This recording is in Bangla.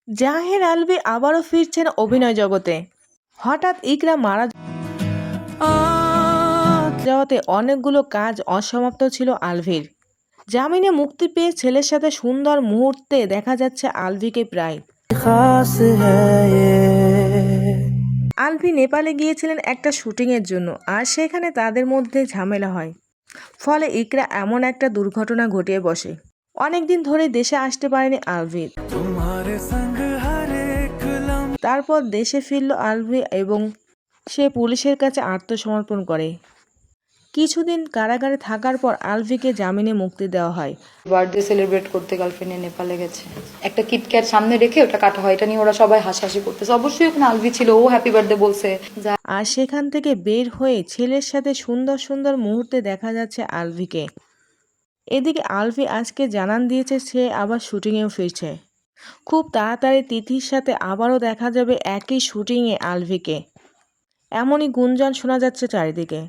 জাহের আলভী আবারও ফিরছেন অভিনয় জগতে। হঠাৎ ইকরা মারা যাওয়াতে অনেকগুলো কাজ অসমাপ্ত ছিল আলভীর। জামিনে মুক্তি পেয়ে ছেলের সাথে সুন্দর মুহূর্তে দেখা যাচ্ছে আলভীকে প্রায়। আলভী নেপালে গিয়েছিলেন একটা শুটিংয়ের জন্য, আর সেখানে তাদের মধ্যে ঝামেলা হয়। ফলে ইকরা এমন একটা দুর্ঘটনা ঘটিয়ে বসে। অনেকদিন ধরে দেশে আসতে পারেনি আলভী। তারপর দেশে ফিরল আলভী এবং সে পুলিশের কাছে আত্মসমর্পণ করে। কিছুদিন কারাগারে থাকার পর আলভীকে জামিনে মুক্তি দেওয়া হয়। বার্থডে সেলিব্রেট করতে গার্লফ্রেন্ডে নেপালে গেছে, একটা কিটক্যাট সামনে রেখে ওটা কাটা হয়, এটা নিয়ে ওরা সবাই হাসাহাসি করতেছে। অবশ্যই ওখানে আলভী ছিল, ও হ্যাপি বার্থডে বলছে। আর সেখান থেকে বের হয়ে ছেলের সাথে সুন্দর সুন্দর মুহূর্তে দেখা যাচ্ছে আলভীকে। এদিকে আলভী আজকে জানান দিয়েছে সে আবার শুটিংয়েও ফিরছে। খুব তাড়াতাড়ি তিথির সাথে আবারও দেখা যাবে একই শুটিংয়ে আলভীকে। এমনই গুঞ্জন শোনা যাচ্ছে চারিদিকে।